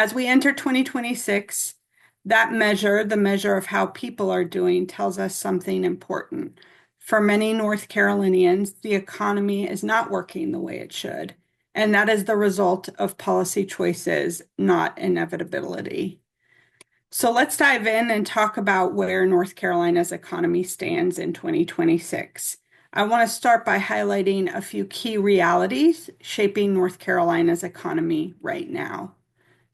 As we enter 2026, that measure, the measure of how people are doing, tells us something important. For many North Carolinians, the economy is not working the way it should, and that is the result of policy choices, not inevitability. So let's dive in and talk about where North Carolina's economy stands in 2026. I want to start by highlighting a few key realities shaping North Carolina's economy right now.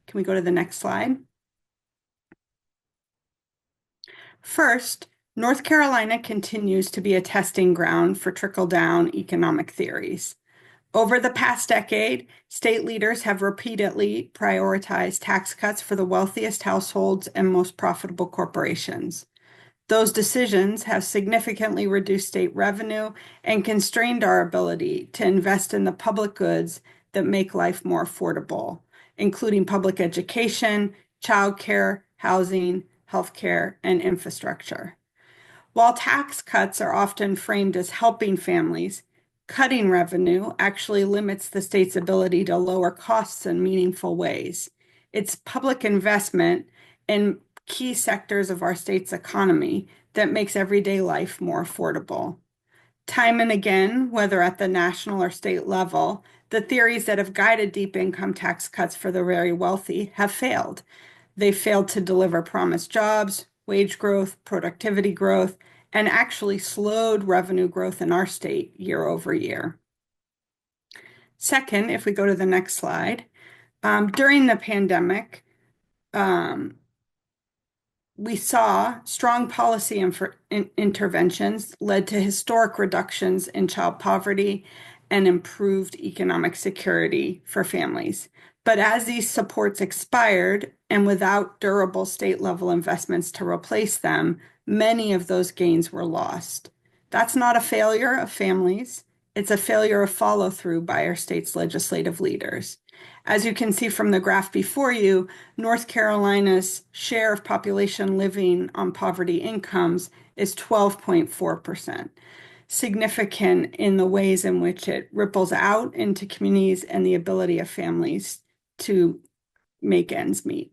Can we go to the next slide? First, North Carolina continues to be a testing ground for trickle-down economic theories. Over the past decade, state leaders have repeatedly prioritized tax cuts for the wealthiest households and most profitable corporations. Those decisions have significantly reduced state revenue and constrained our ability to invest in the public goods that make life more affordable, including public education, childcare, housing, healthcare, and infrastructure. While tax cuts are often framed as helping families, cutting revenue actually limits the state's ability to lower costs in meaningful ways. It's public investment in key sectors of our state's economy that makes everyday life more affordable. Time and again, whether at the national or state level, the theories that have guided deep income tax cuts for the very wealthy have failed. They failed to deliver promised jobs, wage growth, productivity growth, and actually slowed revenue growth in our state year over year. Second, if we go to the next slide, during the pandemic, we saw strong policy interventions led to historic reductions in child poverty and improved economic security for families. But as these supports expired and without durable state level investments to replace them, many of those gains were lost. That's not a failure of families. It's a failure of follow through by our state's legislative leaders. As you can see from the graph before you, North Carolina's share of population living on poverty incomes is 12.4%, significant in the ways in which it ripples out into communities and the ability of families to make ends meet.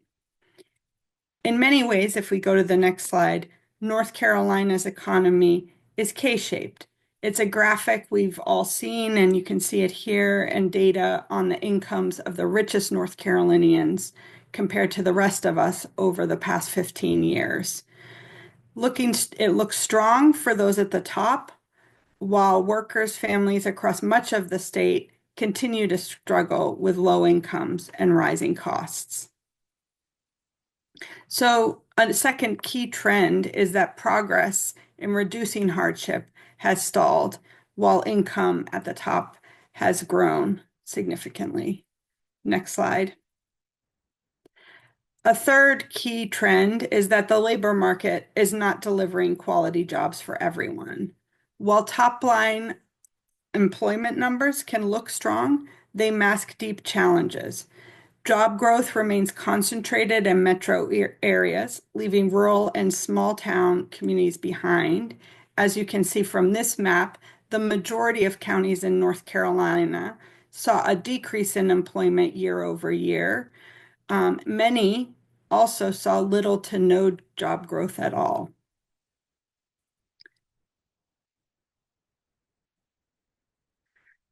In many ways, if we go to the next slide, North Carolina's economy is K-shaped. It's a graphic we've all seen, and you can see it here, and data on the incomes of the richest North Carolinians compared to the rest of us over the past 15 years. It looks strong for those at the top, while workers' families across much of the state continue to struggle with low incomes and rising costs. So a second key trend is that progress in reducing hardship has stalled, while income at the top has grown significantly. Next slide. A third key trend is that the labor market is not delivering quality jobs for everyone. While top-line employment numbers can look strong, they mask deep challenges. Job growth remains concentrated in metro areas, leaving rural and small-town communities behind. As you can see from this map, the majority of counties in North Carolina saw a decrease in employment year over year. Many also saw little to no job growth at all.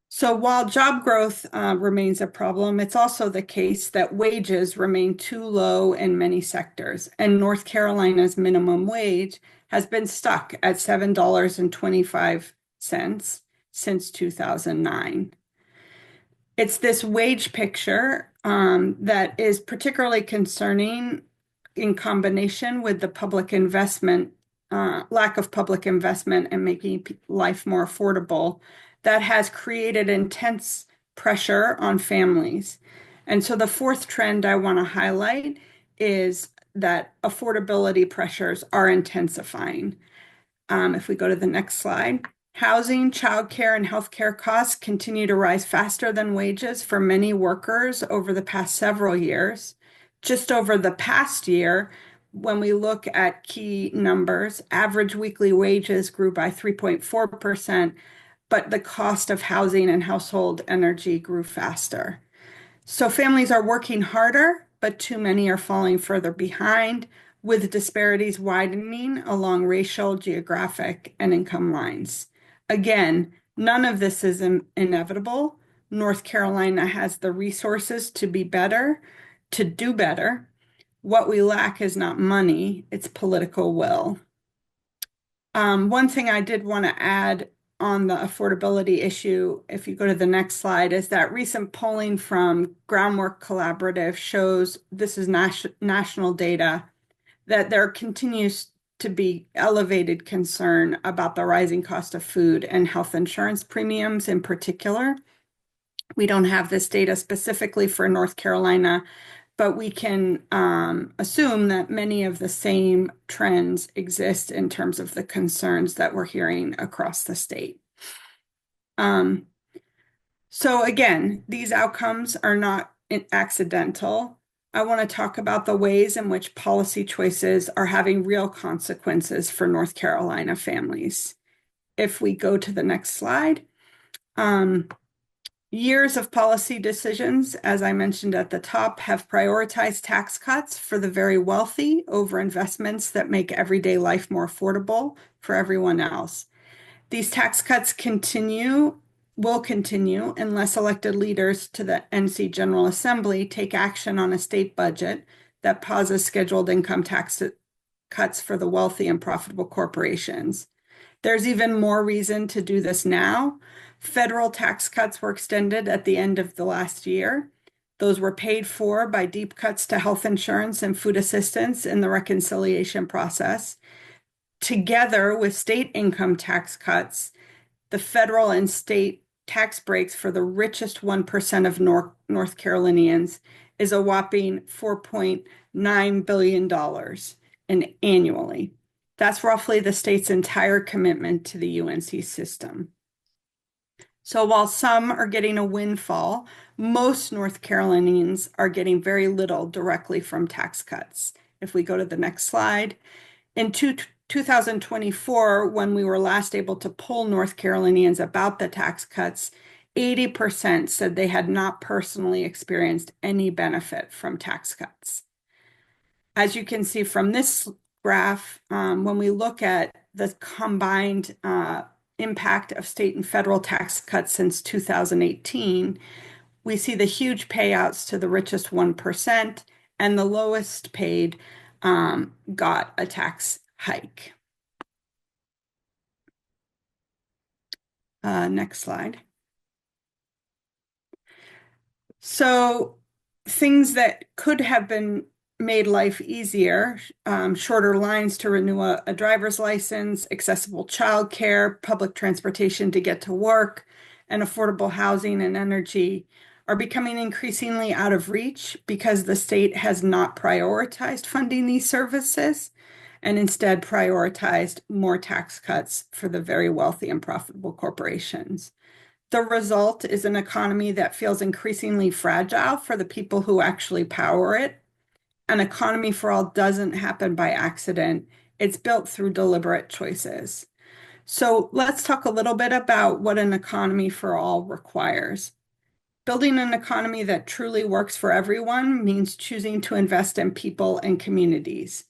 So while job growth remains a problem, it's also the case that wages remain too low in many sectors, and North Carolina's minimum wage has been stuck at $7.25 since 2009. It's this wage picture that is particularly concerning in combination with the public investment, lack of public investment and making life more affordable, that has created intense pressure on families. And so the fourth trend I want to highlight is that affordability pressures are intensifying. If we go to the next slide, housing, childcare, and healthcare costs continue to rise faster than wages for many workers over the past several years. Just over the past year, when we look at key numbers, average weekly wages grew by 3.4%, but the cost of housing and household energy grew faster. So families are working harder, but too many are falling further behind, with disparities widening along racial, geographic, and income lines. Again, none of this is inevitable. North Carolina has the resources to be better, to do better. What we lack is not money, it's political will. One thing I did want to add on the affordability issue, if you go to the next slide, is that recent polling from Groundwork Collaborative shows, this is national data, that there continues to be elevated concern about the rising cost of food and health insurance premiums in particular. We don't have this data specifically for North Carolina, but we can assume that many of the same trends exist in terms of the concerns that we're hearing across the state. So again, these outcomes are not accidental. I want to talk about the ways in which policy choices are having real consequences for North Carolina families. If we go to the next slide, years of policy decisions, as I mentioned at the top, have prioritized tax cuts for the very wealthy over investments that make everyday life more affordable for everyone else. These tax cuts will continue unless elected leaders to the NC General Assembly take action on a state budget that pauses scheduled income tax cuts for the wealthy and profitable corporations. There's even more reason to do this now. Federal tax cuts were extended at the end of the last year. Those were paid for by deep cuts to health insurance and food assistance in the reconciliation process. Together with state income tax cuts, the federal and state tax breaks for the richest 1% of North Carolinians is a whopping $4.9 billion annually. That's roughly the state's entire commitment to the UNC system. So while some are getting a windfall, most North Carolinians are getting very little directly from tax cuts. If we go to the next slide, in 2024, when we were last able to poll North Carolinians about the tax cuts, 80% said they had not personally experienced any benefit from tax cuts. As you can see from this graph, when we look at the combined impact of state and federal tax cuts since 2018, we see the huge payouts to the richest 1%, and the lowest paid got a tax hike. Next slide. So things that could have been made life easier, shorter lines to renew a driver's license, accessible childcare, public transportation to get to work, and affordable housing and energy are becoming increasingly out of reach because the state has not prioritized funding these services and instead prioritized more tax cuts for the very wealthy and profitable corporations. The result is an economy that feels increasingly fragile for the people who actually power it. An economy for all doesn't happen by accident. It's built through deliberate choices. So let's talk a little bit about what an economy for all requires. Building an economy that truly works for everyone means choosing to invest in people and communities.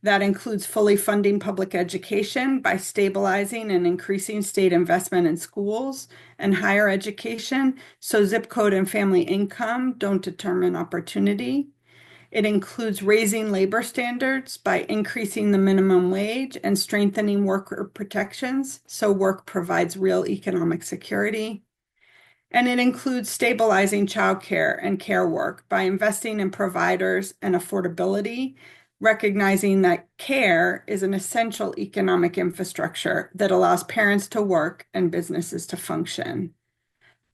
That includes fully funding public education by stabilizing and increasing state investment in schools and higher education so zip code and family income don't determine opportunity. It includes raising labor standards by increasing the minimum wage and strengthening worker protections so work provides real economic security. And it includes stabilizing childcare and care work by investing in providers and affordability, recognizing that care is an essential economic infrastructure that allows parents to work and businesses to function.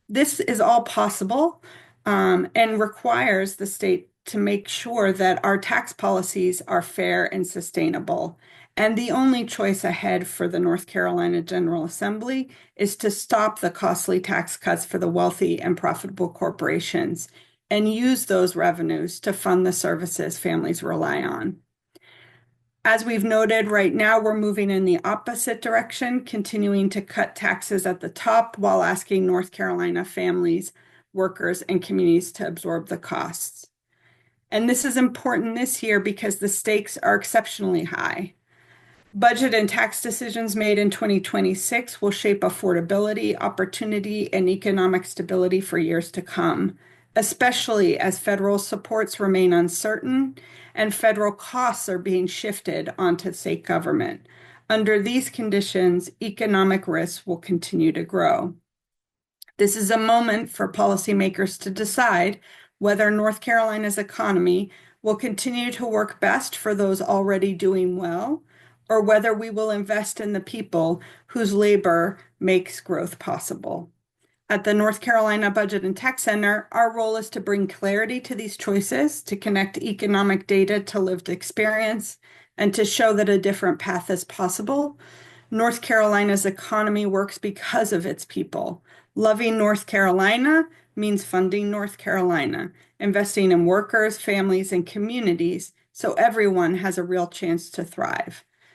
This is all possible and requires the state to make sure that our tax policies are fair and sustainable. And the only choice ahead for the North Carolina General Assembly is to stop the costly tax cuts for the wealthy and profitable corporations and use those revenues to fund the services families rely on. As we've noted, right now we're moving in the opposite direction, continuing to cut taxes at the top while asking North Carolina families, workers, and communities to absorb the costs. And this is important this year because the stakes are exceptionally high. Budget and tax decisions made in 2026 will shape affordability, opportunity, and economic stability for years to come, especially as federal supports remain uncertain and federal costs are being shifted onto state government. Under these conditions, economic risks will continue to grow. This is a moment for policymakers to decide whether North Carolina's economy will continue to work best for those already doing well, or whether we will invest in the people whose labor makes growth possible. At the North Carolina Budget and Tax Center, our role is to bring clarity to these choices, to connect economic data to lived experience, and to show that a different path is possible. North Carolina's economy works because of its people. Loving North Carolina means funding North Carolina, investing in workers, families, and communities so everyone has a real chance to thrive.